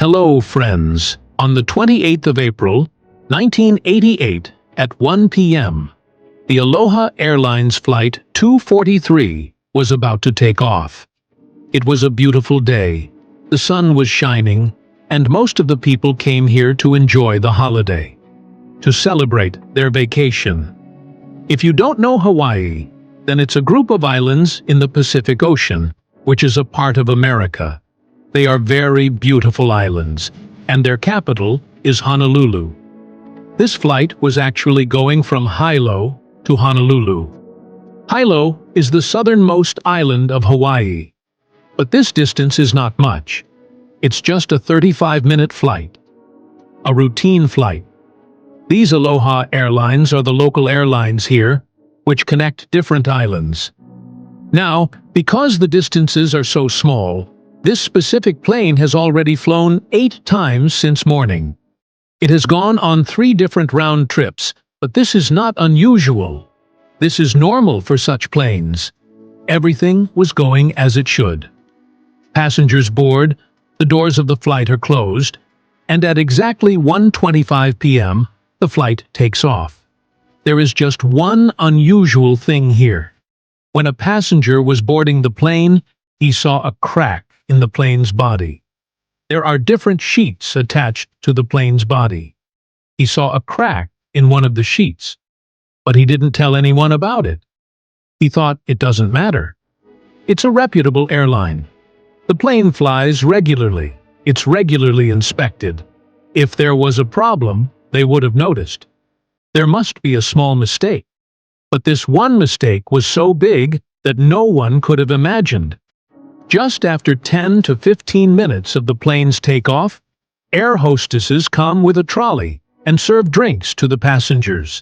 Hello, friends. On the 28th of April, 1988, at 1 p.m., the Aloha Airlines Flight 243 was about to take off. It was a beautiful day. The sun was shining, and most of the people came here to enjoy the holiday, to celebrate their vacation. If you don't know Hawaii, then it's a group of islands in the Pacific Ocean, which is a part of America. They are very beautiful islands, and their capital is Honolulu. This flight was actually going from Hilo to Honolulu. Hilo is the southernmost island of Hawaii, but this distance is not much. It's just a 35-minute flight, a routine flight. These Aloha Airlines are the local airlines here, which connect different islands. Now, because the distances are so small, this specific plane has already flown 8 times since morning. It has gone on 3 different round trips, but this is not unusual. This is normal for such planes. Everything was going as it should. Passengers board, the doors of the flight are closed, and at exactly 1:25 p.m., the flight takes off. There is just one unusual thing here. When a passenger was boarding the plane, he saw a crack in the plane's body. There are different sheets attached to the plane's body. He saw a crack in one of the sheets, but he didn't tell anyone about it. He thought it doesn't matter. It's a reputable airline. The plane flies regularly. It's regularly inspected. If there was a problem, they would have noticed. There must be a small mistake. But this one mistake was so big that no one could have imagined. Just after 10 to 15 minutes of the plane's takeoff, air hostesses come with a trolley and serve drinks to the passengers.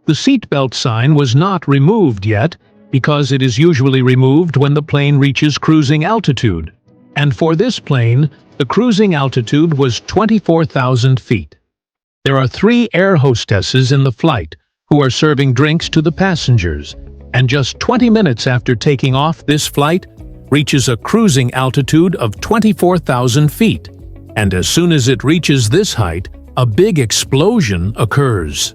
The seatbelt sign was not removed yet because it is usually removed when the plane reaches cruising altitude. And for this plane, the cruising altitude was 24,000 feet. There are 3 air hostesses in the flight who are serving drinks to the passengers, and just 20 minutes after taking off, this flight reaches a cruising altitude of 24,000 feet, and as soon as it reaches this height, a big explosion occurs.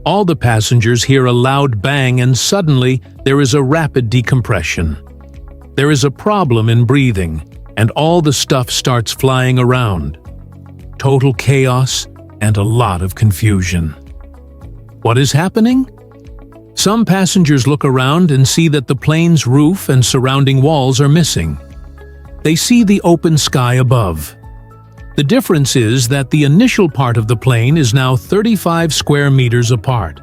All the passengers hear a loud bang, and suddenly there is a rapid decompression. There is a problem in breathing, and all the stuff starts flying around. Total chaos and a lot of confusion. What is happening? Some passengers look around and see that the plane's roof and surrounding walls are missing. They see the open sky above. The difference is that the initial part of the plane is now 35 square meters apart.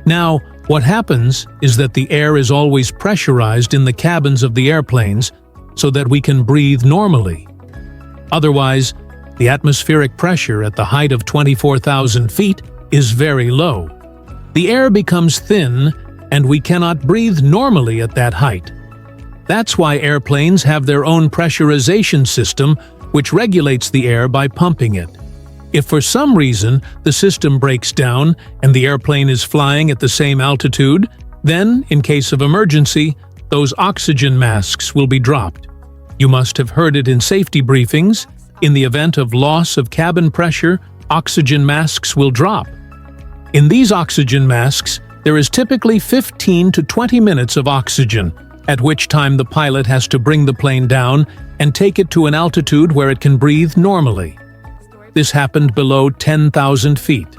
Now, what happens is that the air is always pressurized in the cabins of the airplanes so that we can breathe normally. Otherwise, the atmospheric pressure at the height of 24,000 feet is very low. The air becomes thin, and we cannot breathe normally at that height. That's why airplanes have their own pressurization system, which regulates the air by pumping it. If for some reason the system breaks down and the airplane is flying at the same altitude, then, in case of emergency, those oxygen masks will be dropped. You must have heard it in safety briefings. In the event of loss of cabin pressure, oxygen masks will drop. In these oxygen masks, there is typically 15 to 20 minutes of oxygen, at which time the pilot has to bring the plane down and take it to an altitude where it can breathe normally. This happened below 10,000 feet.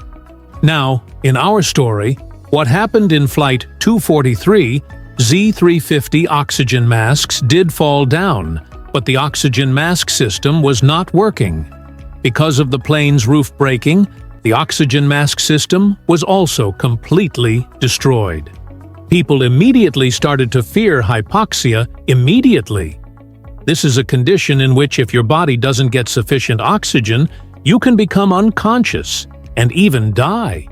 Now, in our story, what happened in Flight 243, Z350 oxygen masks did fall down, but the oxygen mask system was not working. Because of the plane's roof breaking, the oxygen mask system was also completely destroyed. People immediately started to fear hypoxia immediately. This is a condition in which if your body doesn't get sufficient oxygen, you can become unconscious and even die.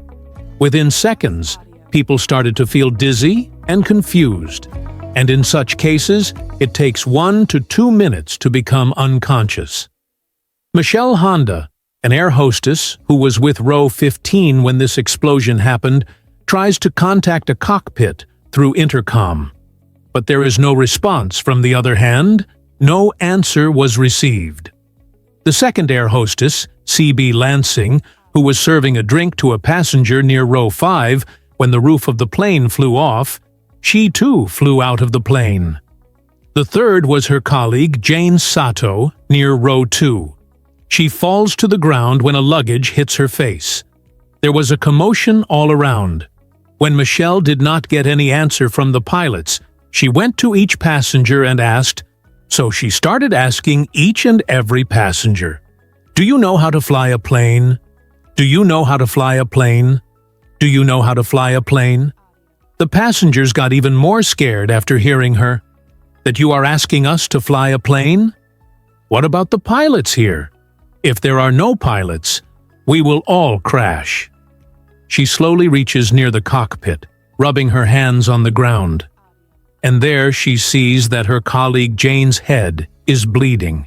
Within seconds, people started to feel dizzy and confused, and in such cases, it takes 1 to 2 minutes to become unconscious. Michelle Honda, an air hostess who was with row 15 when this explosion happened, tries to contact a cockpit through intercom. But there is no response from the other hand. No answer was received. The second air hostess, C.B. Lansing, who was serving a drink to a passenger near row 5 when the roof of the plane flew off, she too flew out of the plane. The third was her colleague Jane Sato near row 2. She falls to the ground when a luggage hits her face. There was a commotion all around. When Michelle did not get any answer from the pilots, she went to each passenger and asked, so she started asking each and every passenger, "Do you know how to fly a plane? Do you know how to fly a plane? Do you know how to fly a plane?" The passengers got even more scared after hearing her. "That you are asking us to fly a plane? What about the pilots here? If there are no pilots, we will all crash." She slowly reaches near the cockpit, rubbing her hands on the ground. And there she sees that her colleague Jane's head is bleeding.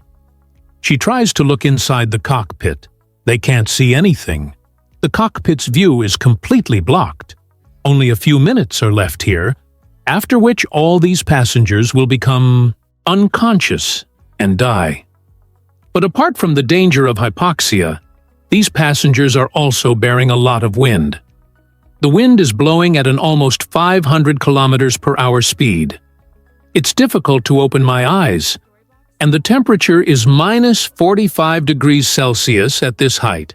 She tries to look inside the cockpit. They can't see anything. The cockpit's view is completely blocked. Only a few minutes are left here, after which all these passengers will become unconscious and die. But apart from the danger of hypoxia, these passengers are also bearing a lot of wind. The wind is blowing at an almost 500 kilometers per hour speed. It's difficult to open my eyes, and the temperature is minus 45 degrees Celsius at this height.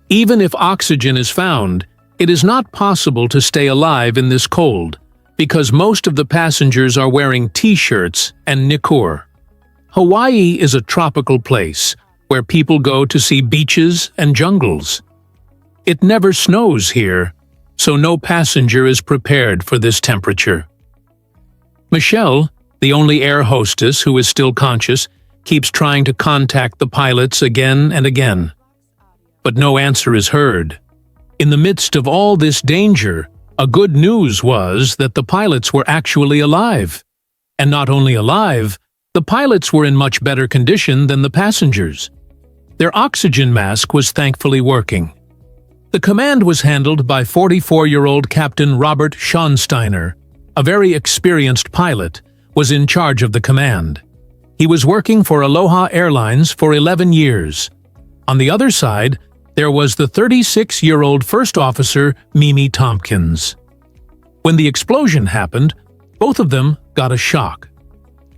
Even if oxygen is found, it is not possible to stay alive in this cold, because most of the passengers are wearing t-shirts and niqur. Hawaii is a tropical place where people go to see beaches and jungles. It never snows here, so no passenger is prepared for this temperature. Michelle, the only air hostess who is still conscious, keeps trying to contact the pilots again and again. But no answer is heard. In the midst of all this danger, a good news was that the pilots were actually alive. And not only alive, the pilots were in much better condition than the passengers. Their oxygen mask was thankfully working. The command was handled by 44-year-old Captain Robert Schonsteiner, a very experienced pilot, was in charge of the command. He was working for Aloha Airlines for 11 years. On the other side, there was the 36-year-old first officer, Mimi Tompkins. When the explosion happened, both of them got a shock.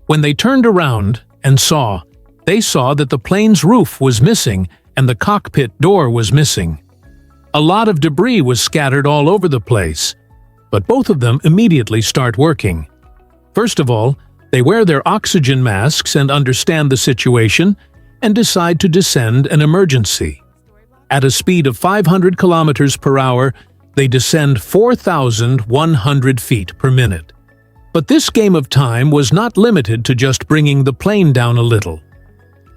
When they turned around and they saw that the plane's roof was missing and the cockpit door was missing. A lot of debris was scattered all over the place, but both of them immediately start working. First of all, they wear their oxygen masks and understand the situation and decide to descend an emergency. At a speed of 500 kilometers per hour, they descend 4,100 feet per minute. But this game of time was not limited to just bringing the plane down a little.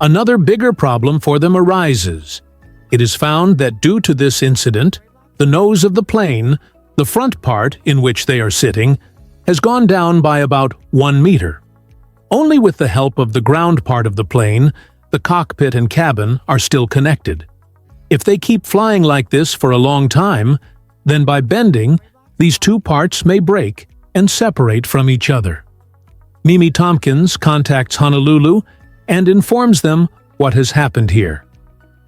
Another bigger problem for them arises. It is found that due to this incident, the nose of the plane, the front part in which they are sitting, has gone down by about 1 meter. Only with the help of the ground part of the plane, the cockpit and cabin are still connected. If they keep flying like this for a long time, then by bending, these two parts may break and separate from each other. Mimi Tompkins contacts Honolulu and informs them what has happened here.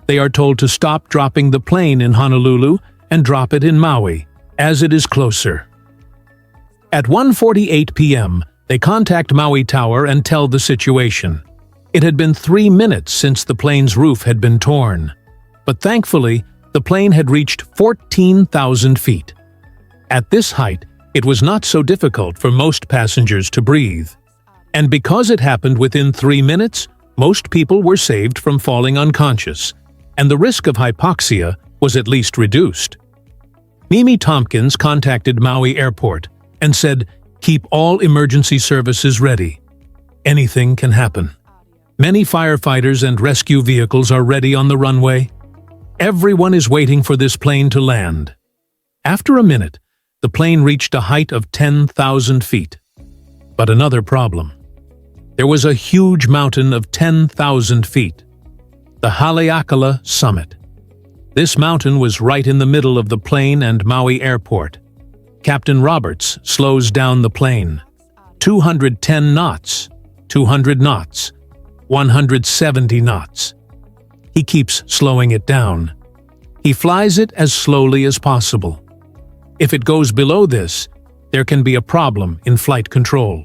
They are told to stop dropping the plane in Honolulu and drop it in Maui, as it is closer. At 1:48 p.m., they contact Maui Tower and tell the situation. It had been 3 minutes since the plane's roof had been torn. But thankfully, the plane had reached 14,000 feet. At this height, it was not so difficult for most passengers to breathe. And because it happened within 3 minutes, most people were saved from falling unconscious, and the risk of hypoxia was at least reduced. Mimi Tompkins contacted Maui Airport and said, "Keep all emergency services ready. Anything can happen." Many firefighters and rescue vehicles are ready on the runway. Everyone is waiting for this plane to land. After a minute, the plane reached a height of 10,000 feet. But another problem. There was a huge mountain of 10,000 feet, the Haleakala Summit. This mountain was right in the middle of the plane and Maui Airport. Captain Roberts slows down the plane. 210 knots, 200 knots, 170 knots. he keeps slowing it down. He flies it as slowly as possible. If it goes below this, there can be a problem in flight control.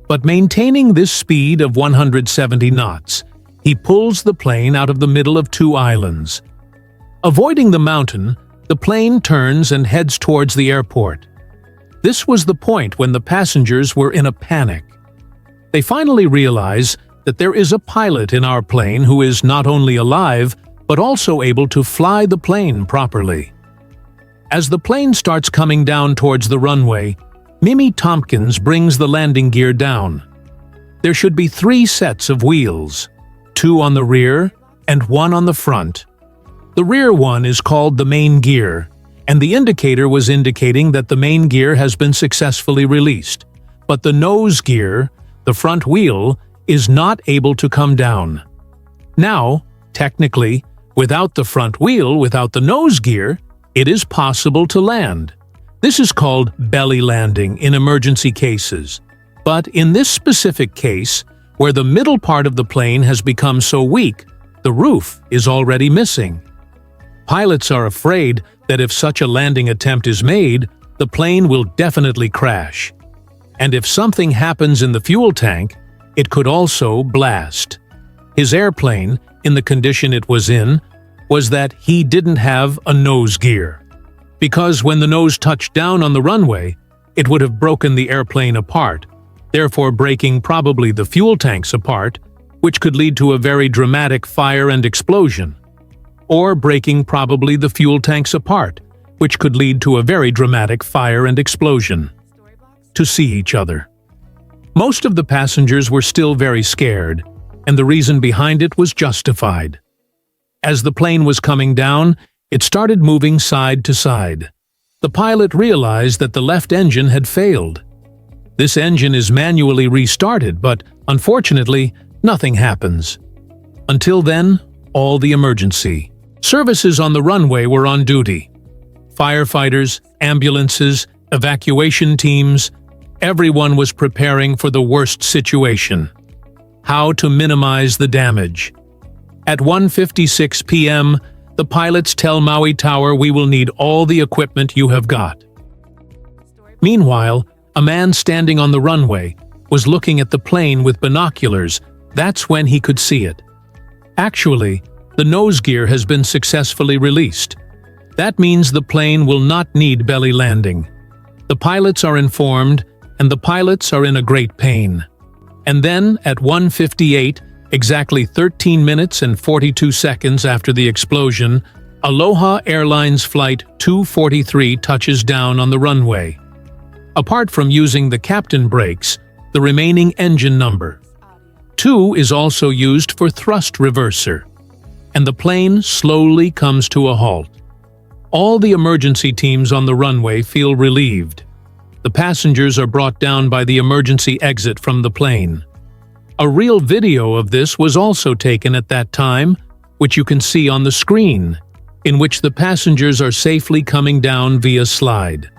But maintaining this speed of 170 knots, he pulls the plane out of the middle of two islands. Avoiding the mountain, the plane turns and heads towards the airport. This was the point when the passengers were in a panic. They finally realize that there is a pilot in our plane who is not only alive, but also able to fly the plane properly. As the plane starts coming down towards the runway, Mimi Tompkins brings the landing gear down. There should be 3 sets of wheels, 2 on the rear and 1 on the front. The rear one is called the main gear, and the indicator was indicating that the main gear has been successfully released. But the nose gear, the front wheel, is not able to come down. Now, technically, without the front wheel, without the nose gear, it is possible to land. This is called belly landing in emergency cases. But in this specific case, where the middle part of the plane has become so weak, the roof is already missing. Pilots are afraid that if such a landing attempt is made, the plane will definitely crash. And if something happens in the fuel tank, it could also blast. His airplane, in the condition it was in, was that he didn't have a nose gear. Because when the nose touched down on the runway, it would have broken the airplane apart, therefore breaking probably the fuel tanks apart, which could lead to a very dramatic fire and explosion. Or breaking probably the fuel tanks apart, which could lead to a very dramatic fire and explosion. To see each other. Most of the passengers were still very scared, and the reason behind it was justified. As the plane was coming down, it started moving side to side. The pilot realized that the left engine had failed. This engine is manually restarted, but unfortunately, nothing happens. Until then, all the emergency services on the runway were on duty. Firefighters, ambulances, evacuation teams, everyone was preparing for the worst situation. How to minimize the damage. At 1:56 p.m., the pilots tell Maui Tower we will need all the equipment you have got. Meanwhile, a man standing on the runway was looking at the plane with binoculars. That's when he could see it. Actually, the nose gear has been successfully released. That means the plane will not need belly landing. The pilots are informed, and the pilots are in a great pain. And then, at 1:58, exactly 13 minutes and 42 seconds after the explosion, Aloha Airlines Flight 243 touches down on the runway. Apart from using the captain brakes, the remaining engine number 2 is also used for thrust reverser, and the plane slowly comes to a halt. All the emergency teams on the runway feel relieved. The passengers are brought down by the emergency exit from the plane. A real video of this was also taken at that time, which you can see on the screen, in which the passengers are safely coming down via slide.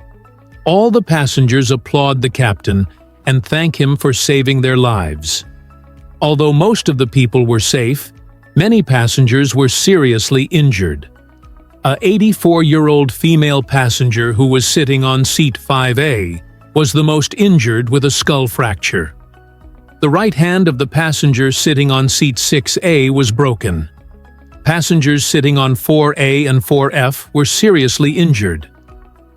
All the passengers applaud the captain and thank him for saving their lives. Although most of the people were safe, many passengers were seriously injured. A 84-year-old female passenger who was sitting on seat 5A was the most injured with a skull fracture. The right hand of the passenger sitting on seat 6A was broken. Passengers sitting on 4A and 4F were seriously injured.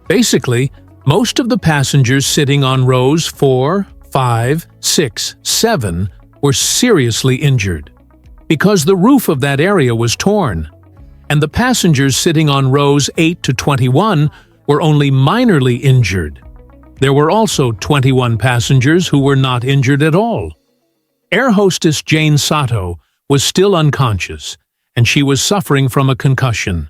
Basically, most of the passengers sitting on rows 4, 5, 6, 7 were seriously injured, because the roof of that area was torn, and the passengers sitting on rows 8 to 21 were only minorly injured. There were also 21 passengers who were not injured at all. Air hostess Jane Sato was still unconscious, and she was suffering from a concussion.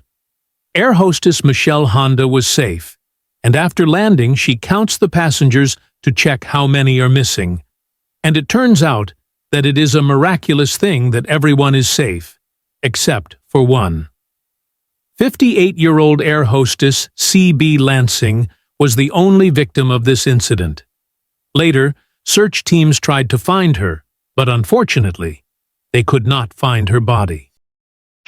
Air hostess Michelle Honda was safe, and after landing she counts the passengers to check how many are missing. And it turns out that it is a miraculous thing that everyone is safe, except for one. 58-year-old air hostess C.B. Lansing was the only victim of this incident. Later, search teams tried to find her, but unfortunately, they could not find her body.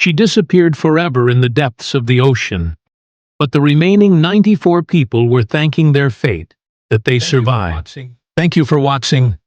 She disappeared forever in the depths of the ocean. But the remaining 94 people were thanking their fate that they survived. Thank you for watching.